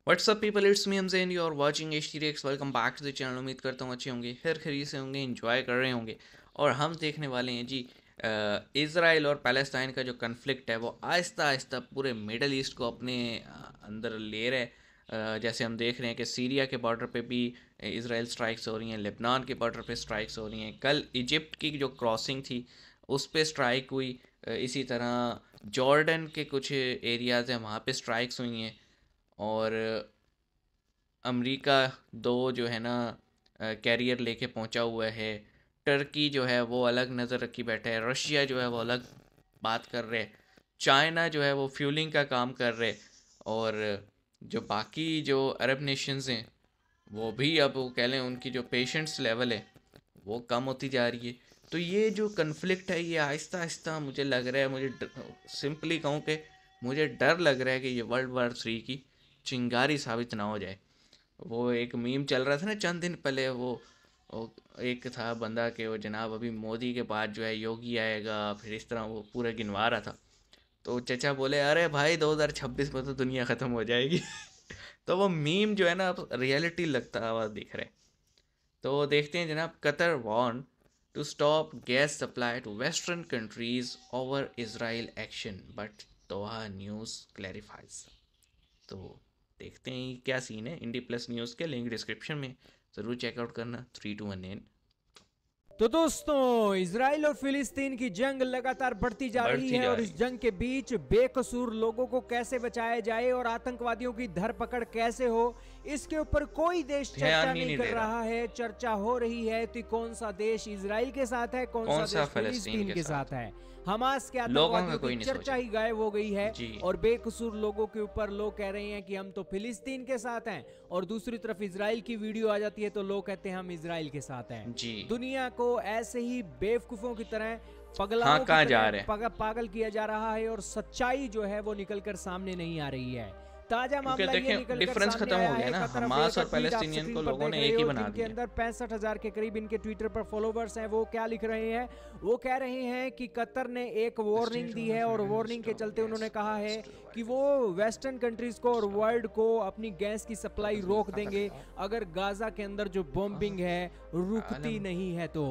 WhatsApp people, it's me Hamzain, you are watching HTRX। Welcome back to the channel. उम्मीद करता हूँ अच्छे होंगे, खैर खैरियत से होंगे, एंजॉय कर रहे होंगे। और हम देखने वाले हैं जी इज़राइल और पैलेस्टाइन का जो कन्फ्लिक्ट है वो आहिस्ता आहिस्ता पूरे मिडल ईस्ट को अपने अंदर ले रहा है। जैसे हम देख रहे हैं कि सीरिया के बॉर्डर पे भी इज़राइल स्ट्राइक्स हो रही हैं, लेबनान के बॉर्डर पे स्ट्राइक्स हो रही हैं। कल इजिप्ट की जो क्रॉसिंग थी उस पर स्ट्राइक हुई। इसी तरह जॉर्डन के कुछ एरियाज़ हैं वहाँ पे स्ट्राइक्स हुई हैं। और अमेरिका दो जो है ना कैरियर लेके पहुंचा हुआ है। टर्की जो है वो अलग नज़र रखी बैठा है। रशिया जो है वो अलग बात कर रहे। चाइना जो है वो फ्यूलिंग का काम कर रहे। और जो बाकी जो अरब नेशंस हैं वो भी अब वो कह लें उनकी जो पेशेंस लेवल है वो कम होती जा रही है। तो ये जो कन्फ्लिक्ट है ये आहिस्ता आहिस्ता मुझे लग रहा है, मुझे सिंपली कहूँ कि मुझे डर लग रहा है कि ये वर्ल्ड वार 3 की चिंगारी साबित ना हो जाए। वो एक मीम चल रहा था ना चंद दिन पहले, वो एक था बंदा कि वो जनाब अभी मोदी के बाद जो है योगी आएगा, फिर इस तरह वो पूरा गिनवा रहा था। तो चचा बोले अरे भाई 2026 में तो दुनिया ख़त्म हो जाएगी। तो वो मीम जो है ना अब रियलिटी लगता हुआ दिख रहा है। तो देखते हैं जनाब। Qatar warn to stop gas supply to western countries over Israel action but Doha news clarifies. तो देखते हैं क्या सीन है। इंडी प्लस न्यूज़ के लिंक डिस्क्रिप्शन में ज़रूर चेकआउट करना। 3, 2, 1 एंड। तो दोस्तों, इजराइल और फिलिस्तीन की जंग लगातार बढ़ती जा रही है और इस जंग के बीच बेकसूर लोगों को कैसे बचाया जाए और आतंकवादियों की धरपकड़ कैसे हो, इसके ऊपर कोई देश चर्चा नहीं कर रहा है। चर्चा हो रही है तो कौन सा देश इजराइल के साथ है, कौन सा देश फिलिस्तीन के साथ है। हमास के आतंकवादियों की चर्चा ही गायब हो गई है और बेकसूर लोगों के ऊपर लोग कह रहे हैं कि हम तो फिलिस्तीन के साथ हैं, और दूसरी तरफ इजराइल की वीडियो आ जाती है तो लोग कहते हैं हम इजराइल के साथ हैं। दुनिया को ऐसे ही बेवकूफों की तरह पगलाओं की तरह पागल किया जा रहा है और सच्चाई जो है वो निकलकर सामने नहीं आ रही है। ताजा मामला ये निकल डिफरेंस खत्म हो गया ना। हमास और पैलेस्टीनियन को लोगों ने एक ही बना दिया। इनके अंदर 65,000 के करीब इनके ट्विटर पर फॉलोवर्स हैं। वो क्या लिख रहे हैं? वो कह रहे हैं कि कतर ने एक वार्निंग दी है और वार्निंग के चलते उन्होंने कहा है कि वो वेस्टर्न कंट्रीज को और वर्ल्ड को अपनी गैस की सप्लाई रोक देंगे अगर गाजा के अंदर जो बॉम्बिंग है रुकती नहीं है। तो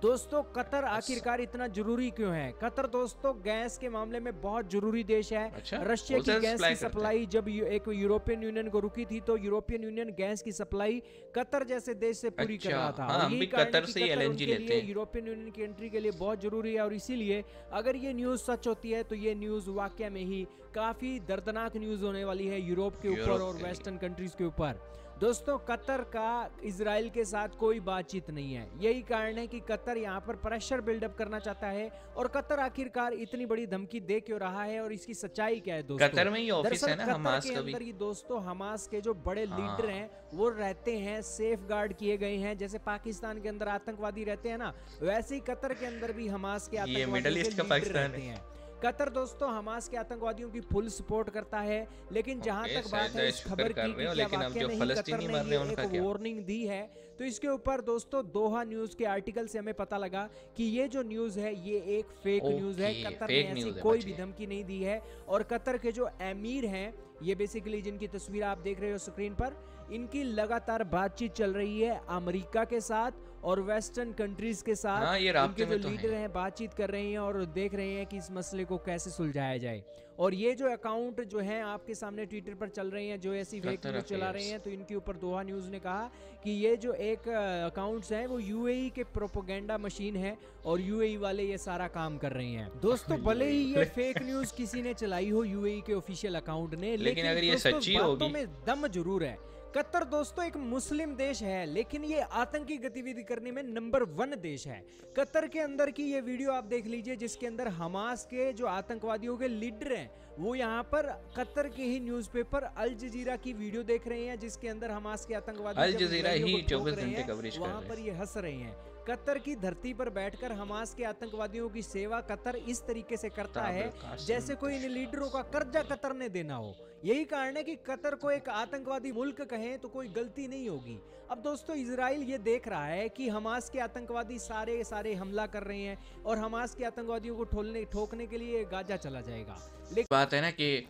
दोस्तों, कतर आखिरकार इतना जरूरी क्यों है? कतर दोस्तों गैस के मामले में बहुत जरूरी देश है। रशिया की गैस की सप्लाई जब एक यूरोपियन यूनियन को रुकी थी तो यूरोपियन यूनियन गैस की सप्लाई कतर जैसे देश से पूरी कर रहा था। हम भी कतर से LNG लेते हैं। यूरोपियन यूनियन की एंट्री के लिए बहुत जरूरी है और इसीलिए अगर ये न्यूज सच होती है तो ये न्यूज वाकई में ही काफी दर्दनाक न्यूज होने वाली है यूरोप के ऊपर और वेस्टर्न कंट्रीज के ऊपर। दोस्तों, कतर का इजराइल के साथ कोई बातचीत नहीं है। यही कारण है कि कतर यहाँ पर प्रेशर बिल्डअप करना चाहता है और कतर आखिरकार इतनी बड़ी धमकी दे क्यों रहा है और इसकी सच्चाई क्या है? दोस्तों, कतर में ही ऑफिस है ना हमास का भी। अंदर ही दोस्तों हमास के जो बड़े लीडर हैं वो रहते हैं, सेफ गार्ड किए गए हैं। जैसे पाकिस्तान के अंदर आतंकवादी रहते हैं ना, वैसे ही कतर के अंदर भी हमास के आतंकवादी रहते हैं। कतर दोस्तों हमास के आतंकवादियों की फुल सपोर्ट करता है। लेकिन जहां तक बात है इस खबर की कि क्या वाकई में कतर ने एक वार्निंग दी है, तो इसके ऊपर दोस्तों दोहा न्यूज के आर्टिकल से हमें पता लगा कि ये जो न्यूज है ये एक फेक न्यूज है। कतर ने ऐसी कोई भी धमकी नहीं दी है। और कतर के जो अमीर हैं, ये बेसिकली जिनकी तस्वीर आप देख रहे हो स्क्रीन पर, इनकी लगातार बातचीत चल रही है अमेरिका के साथ और वेस्टर्न कंट्रीज के साथ। इनके जो लीडर हैं बातचीत कर रहे हैं और देख रहे हैं कि इस मसले को कैसे सुलझाया जाए। और ये जो अकाउंट जो हैं आपके सामने ट्विटर पर चल रहे हैं जो ऐसी फेक न्यूज चला रहे हैं, तो इनके ऊपर दोहा न्यूज ने कहा कि ये जो एक अकाउंट्स हैं वो UAE के प्रोपेगेंडा मशीन है और UAE वाले ये सारा काम कर रहे हैं। दोस्तों, भले ही ये फेक न्यूज किसी ने चलाई हो UAE के ऑफिशियल अकाउंट ने, लेकिन अगर ये सच्ची होगी में दम जरूर है। कतर दोस्तों एक मुस्लिम देश है लेकिन ये आतंकी गतिविधि करने में नंबर 1 देश है। कतर के अंदर की ये वीडियो आप देख लीजिए जिसके अंदर हमास के जो आतंकवादियों के लीडर हैं वो यहाँ पर कतर के ही न्यूज़पेपर अल जजीरा की वीडियो देख रहे हैं जिसके अंदर हमास के आतंकवादी अल जजीरा ही 24 घंटे कवरेज कर रहे हैं। वहाँ पर ये हंस रहे हैं। कतर की धरती पर बैठकर हमास के आतंकवादियों की सेवा कतर इस तरीके से करता है जैसे कोई इन लीडरों का कर्जा कतर ने देना हो। यही कारण है कि कतर को एक आतंकवादी मुल्क कहें तो कोई गलती नहीं होगी। अब दोस्तों इजराइल ये देख रहा है कि हमास के आतंकवादी सारे हमला कर रहे हैं और हमास के आतंकवादियों को ठोकने के लिए गाजा चला जाएगा। लेकिन बात है ना कि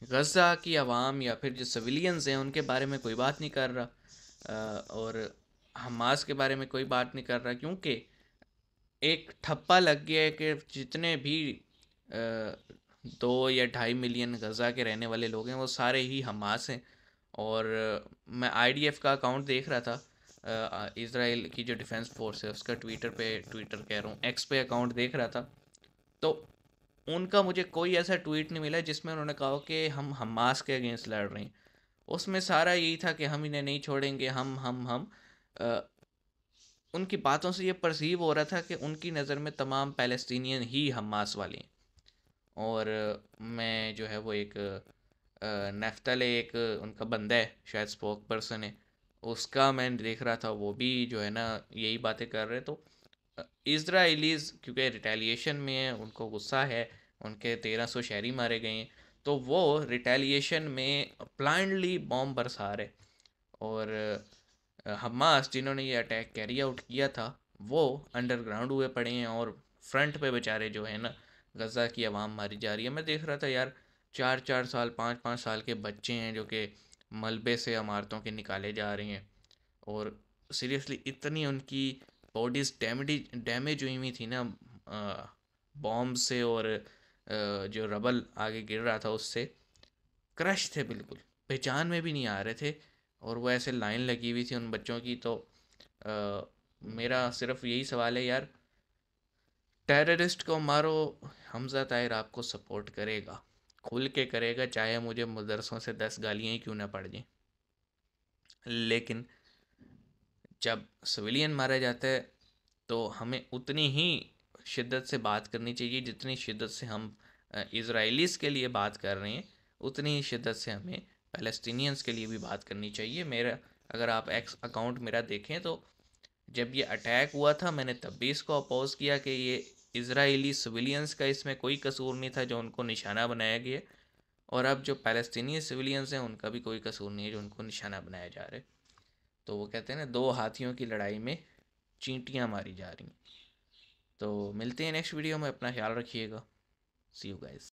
गज़ा की आवाम या फिर जो सिविलियंस हैं उनके बारे में कोई बात नहीं कर रहा, और हमास के बारे में कोई बात नहीं कर रहा, क्योंकि एक ठप्पा लग गया है कि जितने भी 2 या 2.5 मिलियन गज़ा के रहने वाले लोग हैं वो सारे ही हमास हैं। और मैं IDF का अकाउंट देख रहा था, इज़राइल की जो डिफेंस फोर्स है उसका ट्विटर कह रहा हूँ, एक्स पे अकाउंट देख रहा था, तो उनका मुझे कोई ऐसा ट्वीट नहीं मिला जिसमें उन्होंने कहा कि हम हमास के अगेंस्ट लड़ रहे हैं। उसमें सारा यही था कि हम इन्हें नहीं छोड़ेंगे, हम उनकी बातों से ये परसीव हो रहा था कि उनकी नज़र में तमाम पैलेस्टीनियन ही हमास वाले हैं। और मैं जो है वो एक नफ्तले एक उनका बंदा है, शायद स्पोक पर्सन है, उसका मैं देख रहा था, वो भी जो है ना यही बातें कर रहे। तो इज़राइलीज़ क्योंकि रिटेलिएशन में है, उनको गुस्सा है, उनके 1300 शहरी मारे गए हैं, तो वो रिटेलिएशन में ब्लाइंडली बॉम्ब बरसा रहे। और हमास जिन्होंने ये अटैक कैरी आउट किया था वो अंडरग्राउंड हुए पड़े हैं, और फ्रंट पे बेचारे जो है ना गज़ा की आवाम मारी जा रही है। मैं देख रहा था यार, 4-4 साल 5-5 साल के बच्चे हैं जो कि मलबे से इमारतों के निकाले जा रहे हैं, और सीरियसली इतनी उनकी बॉडीज़ डैमेज हुई हुई थी ना बॉम्ब से, और जो रबल आगे गिर रहा था उससे क्रश थे, बिल्कुल पहचान में भी नहीं आ रहे थे, और वो ऐसे लाइन लगी हुई थी उन बच्चों की। तो मेरा सिर्फ यही सवाल है यार, टेररिस्ट को मारो, हमज़ा ताहिर आपको सपोर्ट करेगा, खुल के करेगा, चाहे मुझे मदरसों से 10 गालियाँ ही क्यों ना पड़ जाएं। लेकिन जब सिविलियन मारा जाता है तो हमें उतनी ही शिद्दत से बात करनी चाहिए जितनी शिद्दत से हम इज़राइलीज़ के लिए बात कर रहे हैं, उतनी ही शिद्दत से हमें पैलेस्टीनियंस के लिए भी बात करनी चाहिए। मेरा अगर आप एक्स अकाउंट मेरा देखें तो जब ये अटैक हुआ था मैंने तब भी इसको अपोज़ किया कि ये इज़राइली सिविलियंस का इसमें कोई कसूर नहीं था जो उनको निशाना बनाया गया, और अब जो पैलेस्टीनी सिविलियंस हैं उनका भी कोई कसूर नहीं है जो उनको निशाना बनाया जा रहा है। तो वो कहते हैं ना, 2 हाथियों की लड़ाई में चींटियाँ मारी जा रही हैं। तो मिलते हैं नेक्स्ट वीडियो में, अपना ख्याल रखिएगा, सी यू गाइस।